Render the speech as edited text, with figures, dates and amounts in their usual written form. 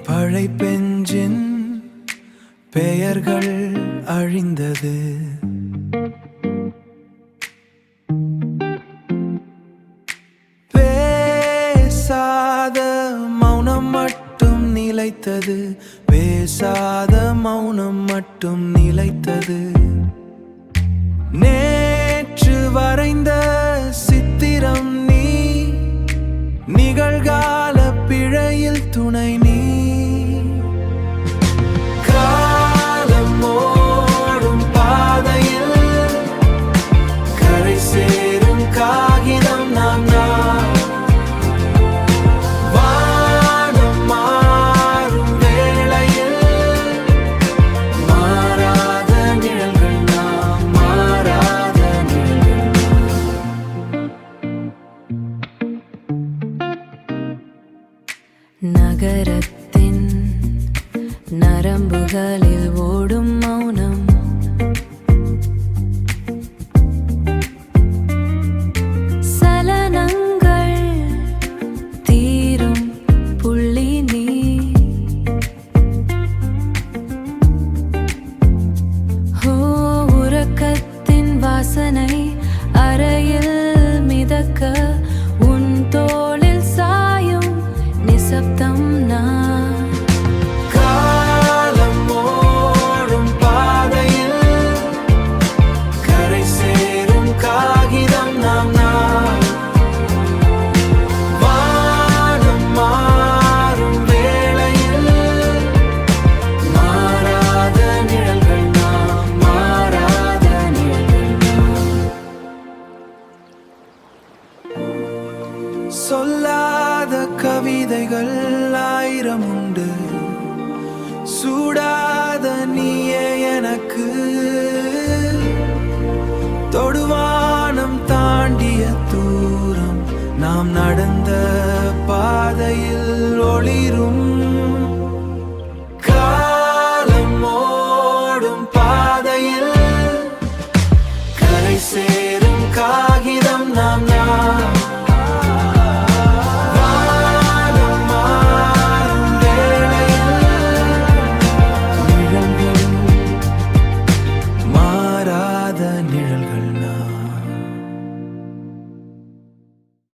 பழைப்பெஞ்சின் பெயர்கள் அழிந்தது. பேசாத மௌனம் மட்டும் நிலைத்தது, பேசாத மௌனம் மட்டும் நிலைத்தது. நேற்று வரைந்த சித்திரம் நீ, நிகழ்கால பிழையில் துணை நீ. காலம் ஓடும் பாதையில் கரை சேரும் காகிதம் நாம். வானம் மாறும் வேளையில் மாறாத நிழல்கள் நாம், மாறாத நிழல்கள். நகரத்தின் நரம்புகளில் ஓடும் மௌனம், சலனங்கள் தீரும் புள்ளி நீ. உறக்கத்தின் வாசனை அறையில் மிதக்க, உன் தோளில் சாயும் நிசப்தம் நான். காலம் ஓடும் பாதையில் கரை சேரும் காகிதம் நாம். வானம் மாறும் வேளையில் மாறாத நிழல்கள் நாம், மாறாத நிழல்கள். சொல்லாத கவிதைகள் ஆயிரம் உண்டு, சூடாத நீயே எனக்கு. தொடுவானம் தாண்டிய தூரம் நாம் நடந்த பாதையில் ஒளிரும்